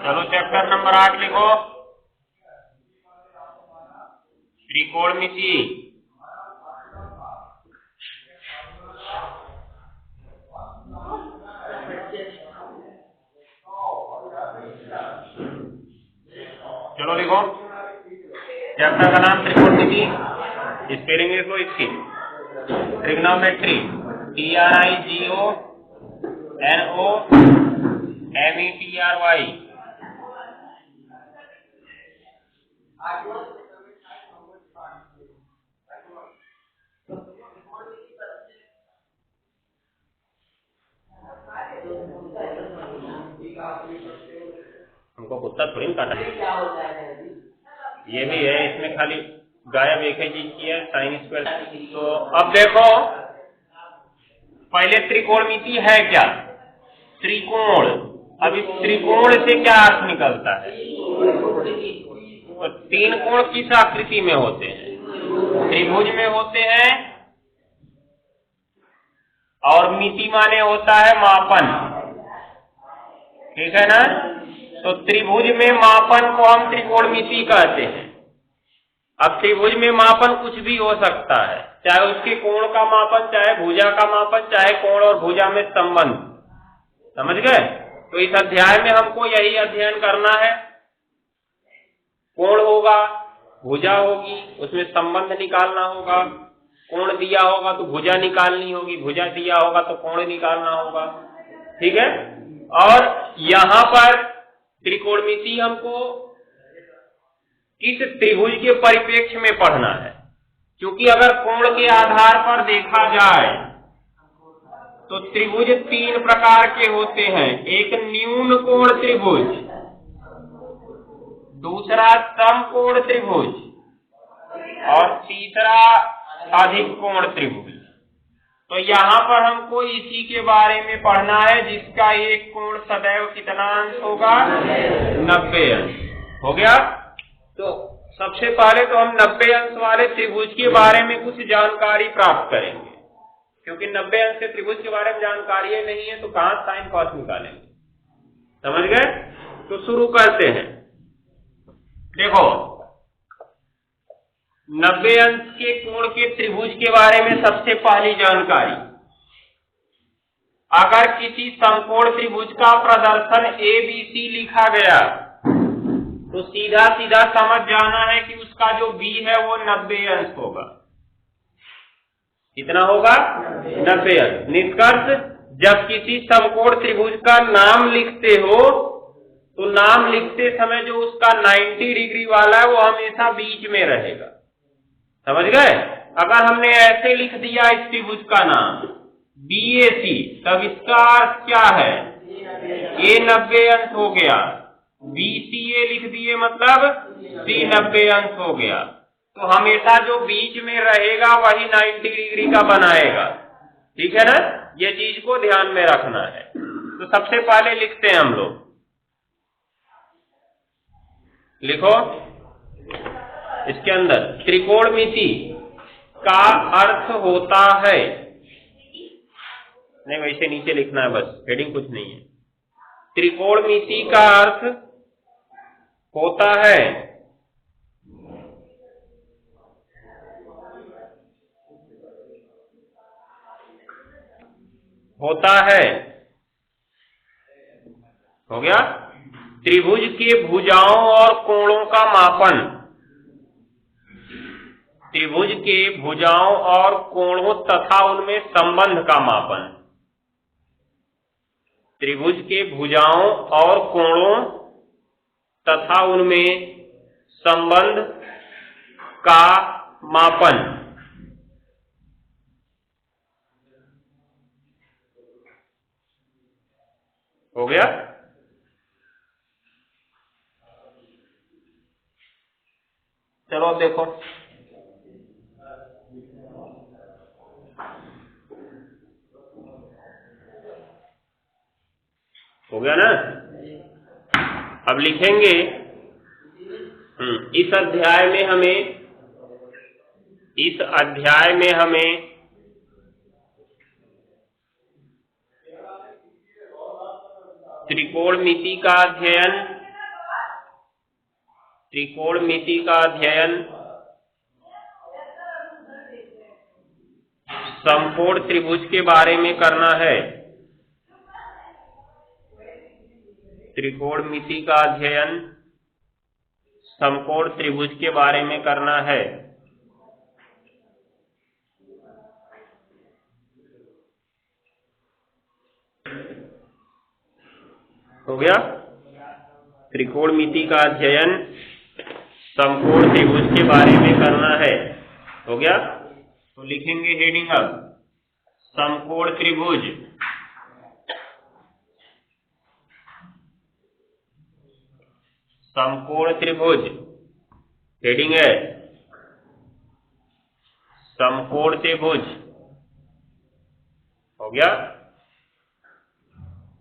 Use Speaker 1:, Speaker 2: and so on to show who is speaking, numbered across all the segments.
Speaker 1: चलो chapter number 8 लिखो, त्रिकोणमिति। चलो लिखो, चैप्टर का नाम त्रिकोणमिति। स्पेलिंग लिखो इसकी, ट्रिग्नोमेट्री, TRIGONOMETRY। हमको कुत्ता थोड़ी काटा है, ये भी है, इसमें खाली गायब एक ही चीज की है, साइन स्क्वायर। तो अब देखो, पहले त्रिकोणमिति है क्या? त्रिकोण। अब इस त्रिकोण से क्या अर्थ निकलता है? तो तीन कोण किस आकृति में होते हैं? त्रिभुज में होते हैं। और मिति माने होता है मापन, ठीक है ना? तो त्रिभुज में मापन को हम त्रिकोणमिति कहते हैं। अब त्रिभुज में मापन कुछ भी हो सकता है, चाहे उसके कोण का मापन, चाहे भुजा का मापन, चाहे कोण और भुजा में संबंध। समझ गए? तो इस अध्याय में हमको यही अध्ययन करना है। कोण होगा, भुजा होगी, उसमें संबंध निकालना होगा। कोण दिया होगा तो भुजा निकालनी होगी, भुजा दिया होगा तो कोण निकालना होगा, ठीक है? और यहां पर त्रिकोणमिति हमको किस त्रिभुज के परिप्रेक्ष्य में पढ़ना है? क्योंकि अगर कोण के आधार पर देखा जाए तो त्रिभुज तीन प्रकार के होते हैं। एक न्यून कोण त्रिभुज, दूसरा समकोण त्रिभुज, और तीसरा अधिक कोण त्रिभुज। तो यहाँ पर हमको इसी के बारे में पढ़ना है, जिसका एक कोण सदैव कितना अंश होगा? 90 अंश। हो गया? तो सबसे पहले तो हम 90 अंश वाले त्रिभुज के बारे में कुछ जानकारी प्राप्त करेंगे, क्योंकि 90 अंश के त्रिभुज के बारे में जानकारी नहीं है तो कहां साइन कॉस निकालेंगे। समझ गए? तो शुरू करते हैं। देखो, 90 अंश के कोण के त्रिभुज के बारे में सबसे पहली जानकारी, अगर किसी समकोण त्रिभुज का प्रदर्शन ABC लिखा गया तो सीधा सीधा समझ जाना है कि उसका जो B है वो 90 अंश होगा। कितना होगा? 90 अंश। निष्कर्ष, जब किसी समकोण त्रिभुज का नाम लिखते हो तो नाम लिखते समय जो उसका 90 डिग्री वाला है वो हमेशा बीच में रहेगा। समझ गए? अगर हमने ऐसे लिख दिया इस त्रिभुज का नाम BAC, तब इसका अर्थ क्या है? A 90 अंश हो गया। BCA लिख दिए मतलब C 90 अंश हो गया। तो हमेशा जो बीच में रहेगा वही 90 डिग्री का बनाएगा। ठीक है ना? ये चीज को ध्यान में रखना है। तो सबसे पहले लिखते हैं हम लोग, लिखो इसके अंदर, त्रिकोणमिति का अर्थ होता है, नहीं वैसे नीचे लिखना है बस, हेडिंग कुछ नहीं है। त्रिकोणमिति का अर्थ होता है हो गया? त्रिभुज के भुजाओं और कोणों का मापन। त्रिभुज के भुजाओं और कोणों तथा उनमें संबंध का मापन। त्रिभुज के भुजाओं और कोणों तथा उनमें संबंध का मापन। हो गया? चलो अब देखो, हो गया ना? अब लिखेंगे, इस अध्याय में हमें त्रिकोणमिति का अध्ययन त्रिकोणमिति का अध्ययन समकोण त्रिभुज के बारे में करना है। त्रिकोणमिति का अध्ययन समकोण त्रिभुज के बारे में करना है। हो गया? त्रिकोणमिति का अध्ययन समकोण त्रिभुज के बारे में करना है। हो गया? तो लिखेंगे हेडिंग अब समकोण त्रिभुज। समकोण त्रिभुज हेडिंग है समकोण त्रिभुज। हो गया?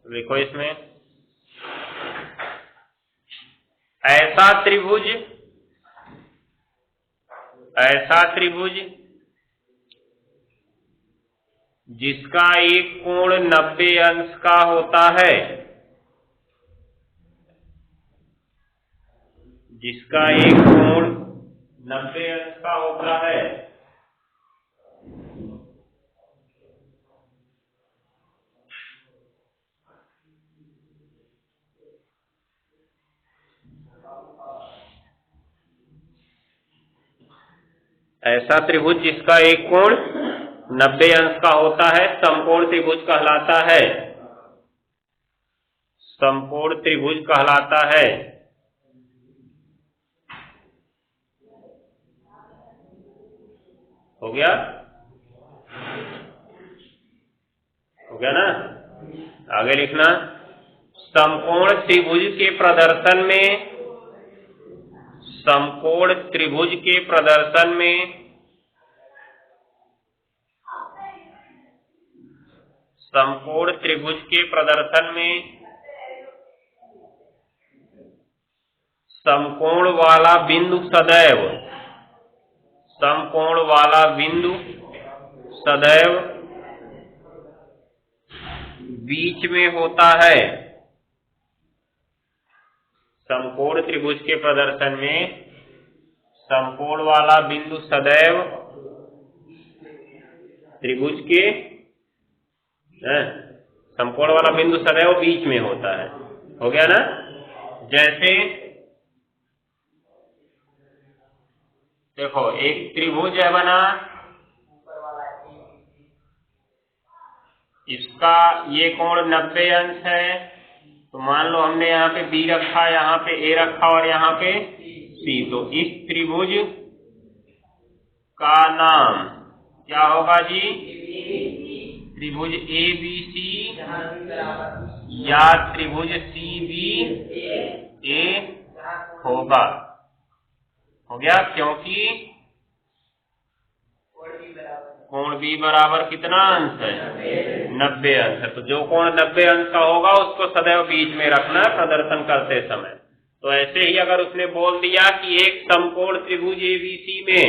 Speaker 1: लिखो इसमें ऐसा त्रिभुज जिसका एक कोण 90 अंश का होता है, जिसका एक कोण 90 अंश का होता है, ऐसा त्रिभुज जिसका एक कोण 90 अंश का होता है समकोण त्रिभुज कहलाता है। समकोण त्रिभुज कहलाता है। हो गया? हो गया ना? आगे लिखना समकोण त्रिभुज के प्रदर्शन में, समकोण त्रिभुज के प्रदर्शन में समकोण त्रिभुज के प्रदर्शन में समकोण वाला बिंदु सदैव, समकोण वाला बिंदु सदैव बीच में होता है। समकोण त्रिभुज के प्रदर्शन में समकोण वाला बिंदु सदैव त्रिभुज के समकोण वाला बिंदु सदैव बीच में होता है। हो गया ना? जैसे देखो एक त्रिभुज है बना, इसका ये कोण 90 अंश है। तो मान लो हमने यहाँ पे B रखा, यहाँ पे A रखा और यहाँ पे C। तो इस त्रिभुज का नाम क्या होगा जी? त्रिभुज ABC या त्रिभुज CBA होगा। हो गया? क्योंकि कोण B बराबर कितना अंश है? 90 अंश है। तो जो कोण 90 अंश का होगा उसको सदैव बीच में रखना है प्रदर्शन करते समय। तो ऐसे ही अगर उसने बोल दिया कि एक समकोण त्रिभुज ABC में,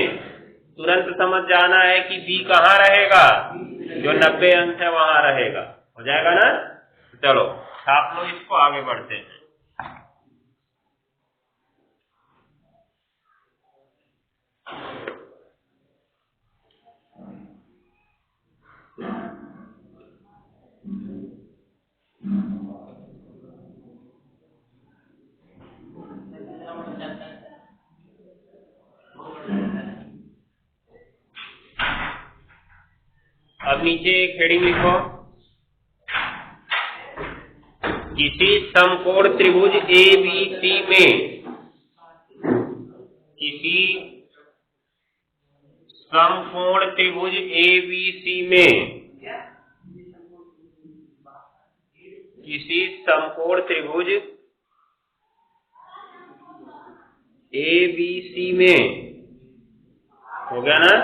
Speaker 1: तुरंत समझ जाना है कि B कहाँ रहेगा? जो 90 अंश है वहां रहेगा। हो जाएगा ना? चलो छाप लो इसको, आगे बढ़ते हैं। अब नीचे एक हेडिंग लिखो, किसी समकोण त्रिभुज ABC में, किसी समकोण त्रिभुज ABC में, किसी समकोण त्रिभुज ABC में। हो गया ना?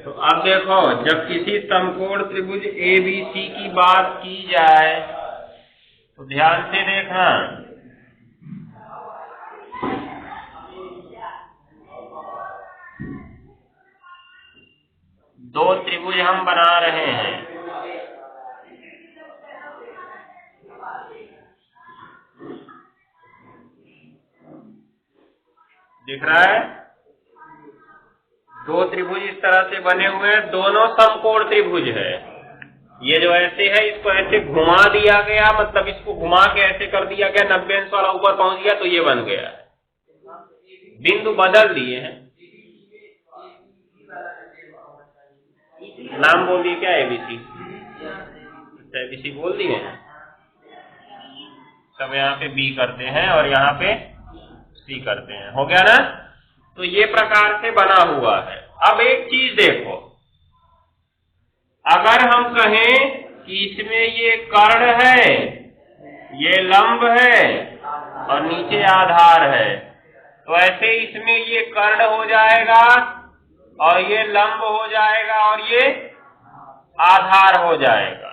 Speaker 1: तो अब देखो जब किसी समकोण त्रिभुज ABC की बात की जाए तो ध्यान से देखना, दो त्रिभुज हम बना रहे हैं। दिख रहा है? दो त्रिभुज इस तरह से बने हुए हैं, दोनों समकोण त्रिभुज है। ये जो ऐसे है इसको ऐसे घुमा दिया गया, मतलब इसको घुमा के ऐसे कर दिया गया, 90 अंश वाला ऊपर पहुंच गया तो ये बन गया। बिंदु बदल दिए हैं। नाम बोल दिए क्या? एबीसी। अच्छा, एबीसी बोल दिए हैं। सब यहाँ पे बी करते हैं और यहाँ पे सी करते हैं। हो गया ना? तो ये प्रकार से बना हुआ है। अब एक चीज देखो, अगर हम कहें कि इसमें ये कर्ण है, ये लंब है और नीचे आधार है, तो ऐसे इसमें ये कर्ण हो जाएगा और ये लंब हो जाएगा और ये आधार हो जाएगा।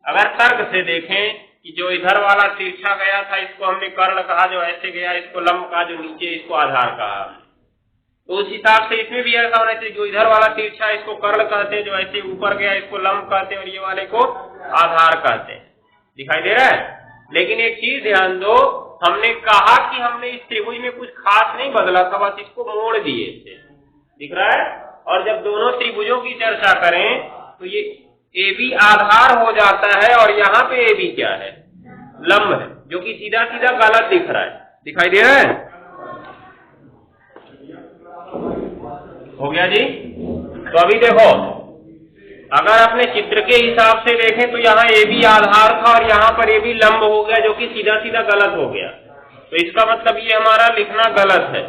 Speaker 1: अगर तर्क से देखें कि जो इधर वाला तिरछा गया था इसको हमने कर्ण कहा, जो ऐसे गया इसको लंब कहा, जो नीचे इसको आधार कहा, तो उस हिसाब से इसमें भी ऐसा होना चाहिए, जो इधर वाला तिरछा इसको कर्ण कहते हैं, जो ऐसे ऊपर गया इसको लंब कहते हैं और ये वाले को आधार कहते हैं। दिखाई दे रहा है? लेकिन एक चीज ध्यान दो, हमने कहा कि हमने इस त्रिभुज में कुछ खास नहीं बदला था, बस इसको मोड़ दिए थे। दिख रहा है? और जब दोनों त्रिभुजों की चर्चा करें तो ये AB आधार हो जाता है और यहाँ पे AB क्या है? लंब है, जो कि सीधा सीधा गलत दिख रहा है। दिखाई दे रहा है? हो गया जी? तो अभी देखो, अगर अपने चित्र के हिसाब से देखें तो यहाँ AB आधार था और यहाँ पर AB लंब हो गया, जो कि सीधा सीधा गलत हो गया। तो इसका मतलब ये हमारा लिखना गलत है।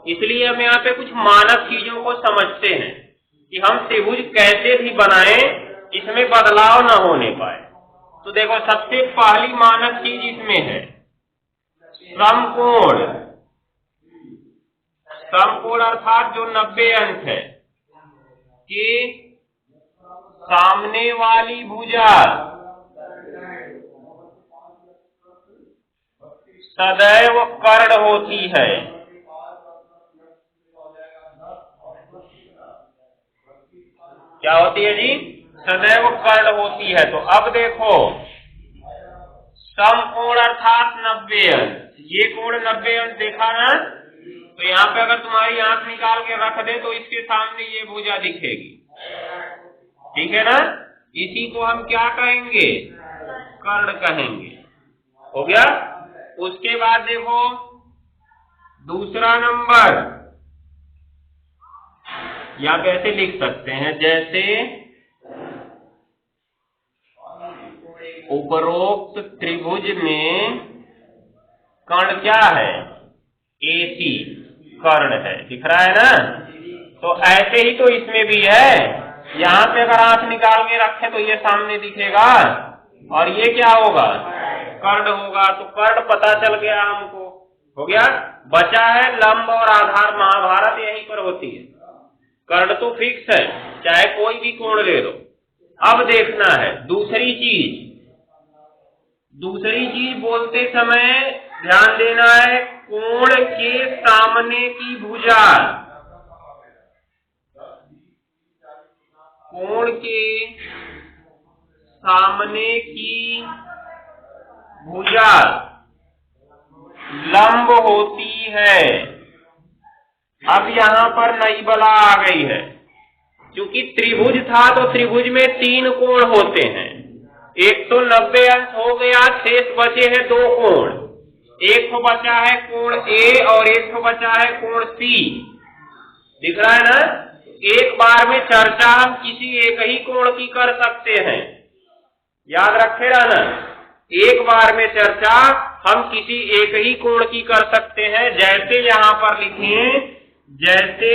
Speaker 1: इसलिए हम यहाँ पे कुछ मानक चीजों को समझते हैं कि हम त्रिभुज कैसे भी बनाएं, इसमें बदलाव न होने पाए। तो देखो, सबसे पहली मानक चीज इसमें है समकोण। समकोण अर्थात जो 90 अंश है कि सामने वाली भुजा सदैव कर्ण होती है। क्या होती है जी? सदैव कर्ण होती है। तो अब देखो, समकोण अर्थात 90 अंश, ये कोण 90 अंश देखा ना? तो यहाँ पे अगर तुम्हारी आंख निकाल के रख दे तो इसके सामने ये भुजा दिखेगी। ठीक है ना? इसी को हम क्या कहेंगे? कर्ण कहेंगे। हो गया? उसके बाद देखो दूसरा नंबर, या कैसे लिख सकते हैं, जैसे उपरोक्त त्रिभुज में कर्ण क्या है? AC कर्ण है। दिख रहा है ना? तो ऐसे ही तो इसमें भी है। यहाँ पे अगर आंख निकाल के रखें तो ये सामने दिखेगा और ये क्या होगा? कर्ण होगा। तो कर्ण पता चल गया हमको। हो गया? बचा है लंब और आधार। महाभारत यहीं पर होती है। कर्ण तो फिक्स है, चाहे कोई भी कोण ले लो। अब देखना है दूसरी चीज। दूसरी चीज बोलते समय ध्यान देना है, कोण के सामने की भुजा। कोण के सामने की भुजा लंब होती है। अब यहाँ पर नई बला आ गई है। क्योंकि त्रिभुज था तो त्रिभुज में 3 कोण होते हैं। एक तो 90 अंश हो गया, शेष बचे हैं 2 कोण। एक तो बचा है कोण A और एक तो बचा है कोण C। दिख रहा है ना? एक बार में चर्चा हम किसी एक ही कोण की कर सकते हैं। याद रखे रहना, एक बार में चर्चा हम किसी एक ही कोण की कर सकते हैं। जैसे यहाँ पर लिखें, जैसे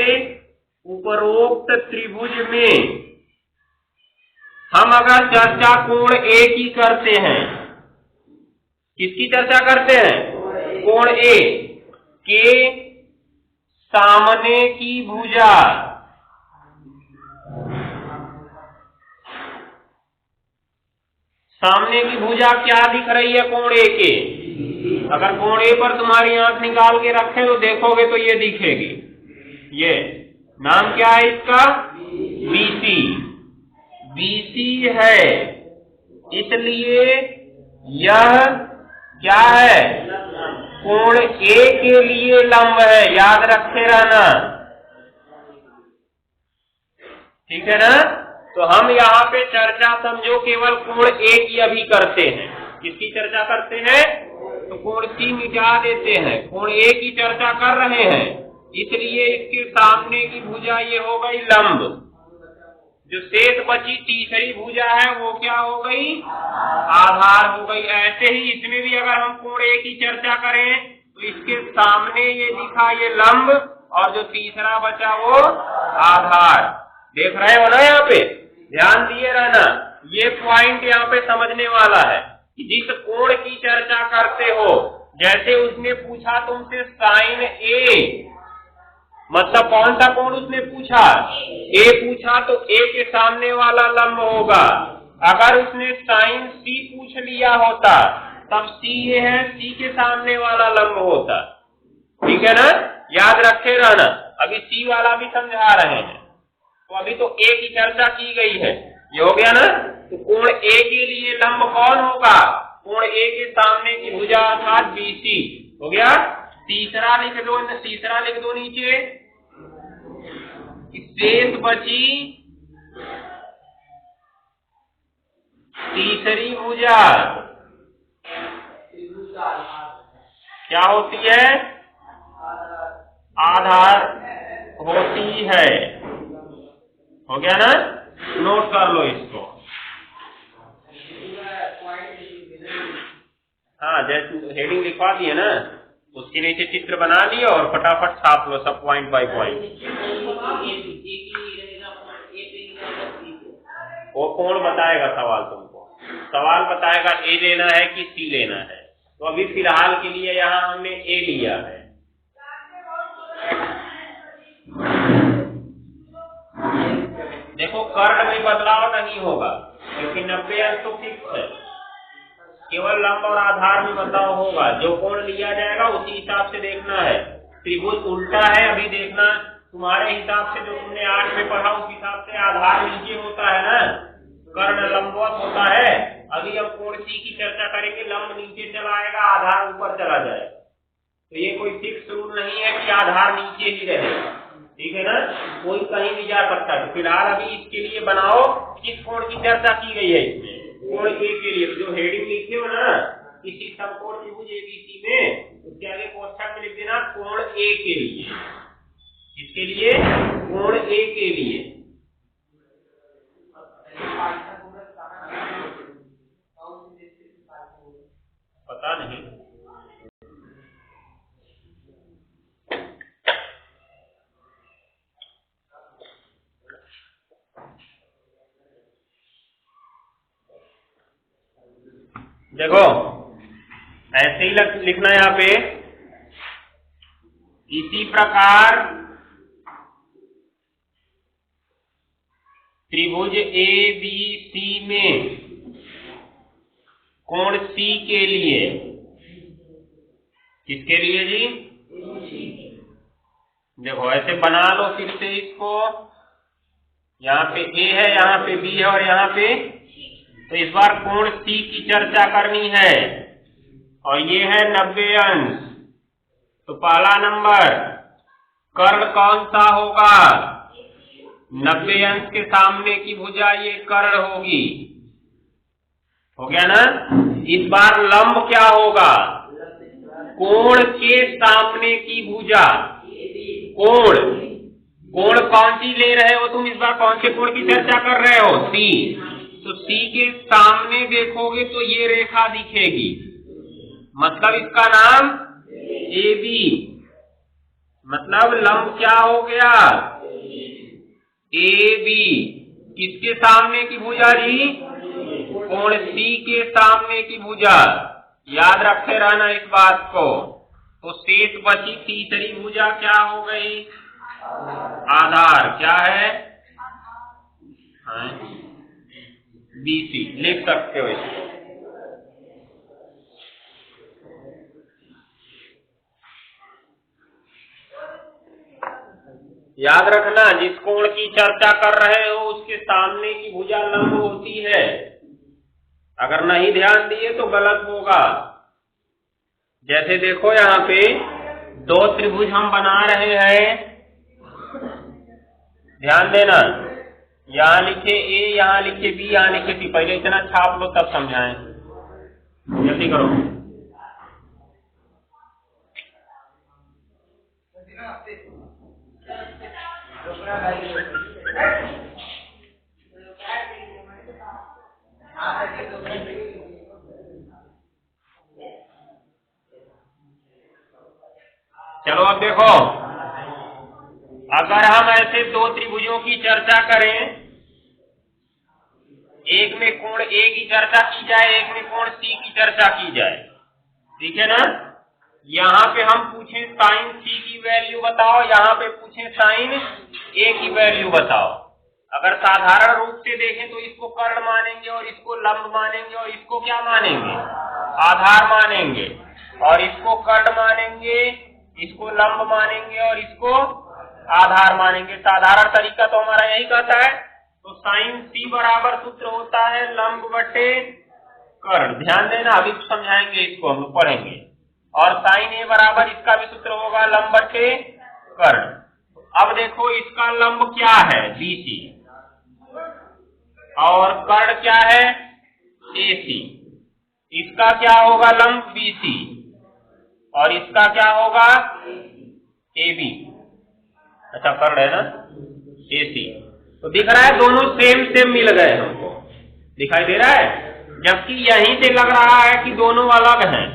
Speaker 1: उपरोक्त त्रिभुज में हम अगर चर्चा कोण A की करते हैं, किसकी चर्चा करते हैं? कोण A के सामने की भुजा सामने की भुजा क्या दिख रही है कोण A के? अगर कोण A पर तुम्हारी आंख निकाल के रखे तो देखोगे तो ये दिखेगी। ये नाम क्या है इसका? BC। BC है, इसलिए यह क्या है? कोण ए के लिए लंब है, याद रखे रहना, ठीक है ना। तो हम यहाँ पे चर्चा समझो केवल कोण ए की अभी करते हैं। किसकी चर्चा करते हैं? तो कोण सी मिटा देते हैं, कोण ए की चर्चा कर रहे हैं, इसलिए इसके सामने की भुजा ये हो गई लंब। जो शेष बची तीसरी भुजा है वो क्या हो गई? आधार हो गई। ऐसे ही इसमें भी अगर हम कोण ए की चर्चा करें तो इसके सामने ये लिखा ये लंब और जो तीसरा बचा वो आधार। देख रहे हो ना, यहाँ पे ध्यान दिए रहना, ये पॉइंट यहाँ पे समझने वाला है कि जिस कोण की चर्चा करते हो, जैसे उसने पूछा तुमसे साइन ए, मतलब कौन सा कोण उसने पूछा? ए पूछा तो ए के सामने वाला लंब होगा। अगर उसने साइन सी पूछ लिया होता तब सी ये है, सी के सामने वाला लंब होता, ठीक है ना, याद रखे रहना। अभी सी वाला भी समझा रहे हैं, तो अभी तो ए की चर्चा की गई है, ये हो गया ना। तो कोण ए के लिए लंब कौन होगा? कोण ए के सामने की भुजा अर्थात बीसी हो गया। तीसरा लिख दो नीचे, शेष बची तीसरी भुजा क्या होती है? आधार होती है, हो गया ना। नोट कर लो इसको। हाँ, जैसे हेडिंग लिखवा दिए ना, उसके नीचे चित्र बना लिए और फटाफट छाप लो सब पॉइंट बाय पॉइंट। वो कौन बताएगा सवाल तुमको? सवाल बताएगा ए लेना है कि सी लेना है। तो अभी फिलहाल के लिए यहाँ हमने ए लिया है। देखो कर्ण में बदलाव नहीं होगा क्योंकि 90 अंश तो फिक्स है, केवल लंब और आधार में बदलाव होगा। जो कोण लिया जाएगा उसी हिसाब से देखना है। त्रिभुज उल्टा है, अभी देखना तुम्हारे हिसाब से, जो तुमने 8 में पढ़ा उस हिसाब से आधार नीचे होता है ना, कर्ण लंबवत होता है। अभी हम कोण सी की चर्चा करेंगे, लंब नीचे चला आएगा, आधार ऊपर चला जाएगा। तो ये कोई फिक्स रूल नहीं है कि आधार नीचे ही रहेगा, ठीक है ना, कोई कहीं भी जा सकता है। तो फिलहाल अभी इसके लिए बनाओ किस कोण की चर्चा की गई है इसमें, कोण ए के लिए। जो हेडिंग लिखे हो ना किसी समकोण त्रिभुज एबीसी में, उसके आगे कोष्ठक में लिख देना कोण ए के लिए। इसके लिए कोण ए के लिए। पता नहीं, देखो ऐसे ही लिखना यहाँ पे। इसी प्रकार त्रिभुज ए बी सी में कोण सी के लिए, किसके लिए जी? देखो ऐसे बना लो फिर से इसको। यहाँ पे ए है, यहाँ पे बी है और यहाँ पे, तो इस बार कोण सी की चर्चा करनी है और ये है 90 अंश। तो पहला नंबर कर्ण कौन सा होगा? 90 अंश के सामने की भुजा ये कर्ण होगी, हो गया ना। इस बार लंब क्या होगा? कोण के सामने की भुजा। कोण कौन सी ले रहे हो तुम? इस बार कौन से कोण की चर्चा कर रहे हो? सी। तो सी के सामने देखोगे तो ये रेखा दिखेगी, मतलब इसका नाम ए बी, मतलब लंब क्या हो गया? A B. किसके सामने की भुजा जी? कोण सी के सामने की भुजा। याद रखे रहना इस बात को। तो शेष बची तीसरी भुजा क्या हो गई? आधार। क्या है? बीसी लिख सकते हो इसको। याद रखना जिस कोण की चर्चा कर रहे हो उसके सामने की भुजा लंब होती है। अगर नहीं ध्यान दिए तो गलत होगा। जैसे देखो यहाँ पे दो त्रिभुज हम बना रहे हैं, ध्यान देना, यहाँ लिखे ए, यहाँ लिखे बी, यहाँ लिखे सी। पहले इतना छाप लो तब समझाएं, जल्दी करो। चलो अब देखो, अगर हम ऐसे दो त्रिभुजों की चर्चा करें, एक में कोण ए की चर्चा की जाए, एक में कोण सी की चर्चा की जाए, ठीक है ना। यहाँ पे हम पूछें साइन सी की वैल्यू बताओ, यहाँ पे पूछें साइन ए की वैल्यू बताओ। अगर साधारण रूप से देखें तो इसको कर्ण मानेंगे और इसको लंब मानेंगे और इसको क्या मानेंगे, आधार मानेंगे, और इसको कर्ण मानेंगे, इसको लंब मानेंगे और इसको आधार मानेंगे। साधारण तरीका तो हमारा यही कहता है। तो साइन सी बराबर सूत्र होता है लंब बटे कर्ण। ध्यान देना, अभी समझाएंगे, इसको हम पढ़ेंगे। और साइन ए बराबर इसका भी सूत्र होगा लंब बटे कर्ण। अब देखो इसका लंब क्या है, बीसी, और कर्ण क्या है, एसी। इसका क्या होगा, लंब बीसी, और इसका क्या होगा, एबी। अच्छा, कर्ण है ना, एसी। तो दिख रहा है दोनों सेम मिल गए, हमको दिखाई दे रहा है, जबकि यहीं से लग रहा है कि दोनों अलग हैं।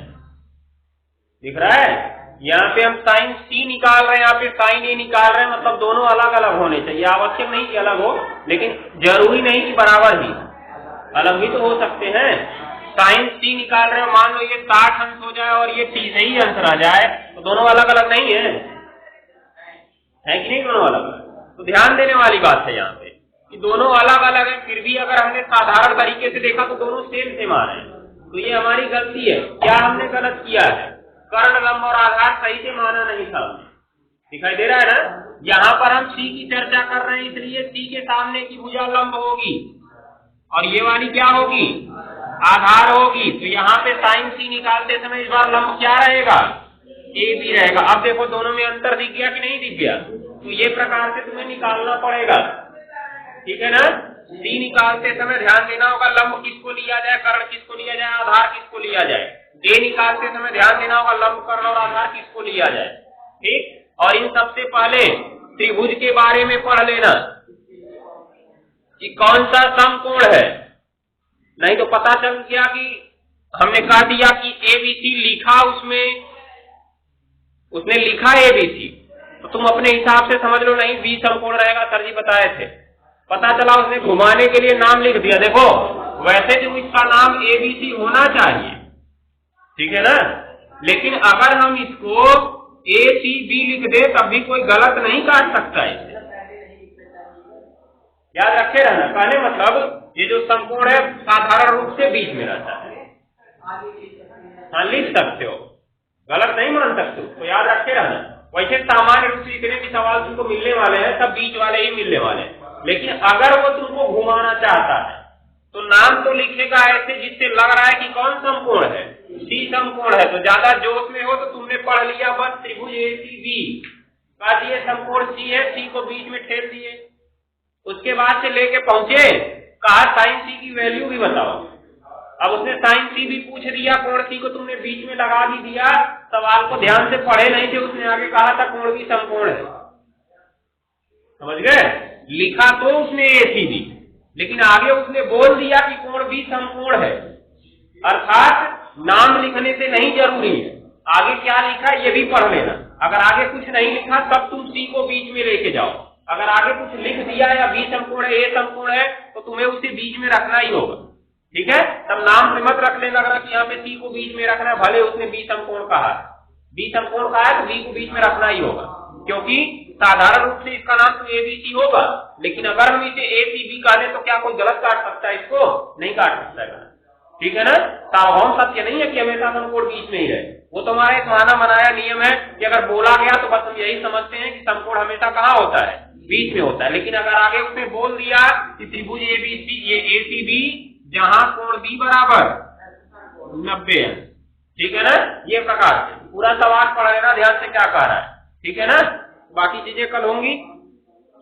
Speaker 1: दिख रहा है, यहाँ पे हम साइन सी निकाल रहे हैं, यहाँ पे साइन ए निकाल रहे हैं, मतलब दोनों अलग अलग होने चाहिए। आवश्यक नहीं कि अलग हो, लेकिन जरूरी नहीं कि बराबर ही, अलग भी तो हो सकते हैं। साइन सी निकाल रहे हो, मान लो ये 60 अंश हो जाए और ये 30 ही अंश आ जाए, तो दोनों अलग अलग नहीं है कि नहीं, दोनों अलग अलग। तो ध्यान देने वाली बात है यहाँ पे कि दोनों अलग अलग है, फिर भी अगर हमने साधारण तरीके से देखा तो दोनों सेम आ रहे हैं। तो ये हमारी गलती है। क्या हमने गलत किया है, कर्ण लंब और आधार सही से माना नहीं था। दिखाई दे रहा है ना, यहाँ पर हम सी की चर्चा कर रहे हैं, इसलिए सी के सामने की भुजा लंब होगी और ये वाली क्या होगी, आधार होगी। तो यहाँ पे साइन सी निकालते समय इस बार लंब क्या रहेगा, ए भी रहेगा। अब देखो दोनों में अंतर दिख गया कि नहीं दिख गया, तो ये प्रकार से तुम्हें निकालना पड़ेगा, ठीक है ना। सी निकालते समय ध्यान देना होगा लंब किसको लिया जाए, कर्ण किसको लिया जाए, आधार किसको लिया जाए। ए निकालते समय ध्यान देना होगा लंब, कर्ण और आधार किसको लिया जाए, ठीक। और इन सबसे पहले त्रिभुज के बारे में पढ़ लेना कि कौन सा समकोण है, नहीं तो पता चल गया कि हमने कह दिया कि एबीसी लिखा, उसने लिखा एबीसी, तो तुम अपने हिसाब से समझ लो नहीं बी समकोण रहेगा, सर जी बताए थे। पता चला उसने घुमाने के लिए नाम लिख दिया। देखो वैसे तो इसका नाम एबीसी होना चाहिए, ठीक है ना, लेकिन अगर हम इसको ए सी बी लिख दे तब भी कोई गलत नहीं काट सकता है। याद रखे रहना, कहने मतलब ये जो समकोण है साधारण रूप से बीच में रहता है। हाँ लिख सकते हो, गलत नहीं मान सकते हो, तो याद रखे रहना। वैसे सामान्य रूप से जितने भी सवाल तुमको मिलने वाले हैं सब बीच वाले ही मिलने वाले हैं, लेकिन अगर वो तुमको घुमाना चाहता है तो नाम तो लिखेगा ऐसे जिससे लग रहा है कि कौन समकोण है, सी समकोण है। तो ज्यादा जोश में हो तो तुमने पढ़ लिया बस त्रिभुज एसीबी, कहा दिए समकोण सी है, सी को बीच में ठेल दिए। उसके बाद से लेके पहुंचे, कहा साइन सी की वैल्यू भी बताओ। अब उसने साइन सी भी पूछ दिया, कोण सी को तुमने बीच में लगा भी दिया। सवाल को ध्यान से पढ़े नहीं थे, उसने आगे कहा था कोण भी समकोण है, समझ गए। लिखा तो उसने एसीबी, लेकिन आगे उसने बोल दिया कि कोण भी समकोण है, अर्थात नाम लिखने से नहीं जरूरी है, आगे क्या लिखा ये भी पढ़ लेना। अगर आगे कुछ नहीं लिखा तब तुम सी को बीच में लेके जाओ, अगर आगे कुछ लिख दिया या बी समकोण है, ए समकोण है, तो तुम्हें उसे बीच में रखना ही होगा, ठीक है। तब नाम मत रखने लग रहा कि यहाँ पे सी को बीच में रखना है, भले उसने बी समकोण कहा है, बी समकोण कहा है तो बी को बीच में रखना ही होगा, क्योंकि साधारण रूप से इसका नाम तो एबीसी होगा। लेकिन अगर हम इसे एसीबी कह दें तो क्या कोई गलत काट सकता है, इसको नहीं काट सकता है, ठीक है ना। सार्वभौम सत्य नहीं है कि हमेशा समकोण बीच में ही रहे, वो तो हमारा एक माना बनाया नियम है कि अगर बोला गया तो बस हम यही समझते हैं कि समकोण हमेशा कहाँ होता है, बीच में होता है। लेकिन अगर आगे उसने बोल दिया कि त्रिभुज एबीसी ये एसीबी जहां कोण बी बराबर 90 अंश, ठीक है ना। ये प्रकार से पूरा सवाल पढ़ लेना ध्यान से क्या कह रहा है, ठीक है ना। बाकी चीजें कल होंगी,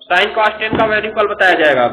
Speaker 1: साइन कॉस टेन का वैल्यू कल बताया जाएगा।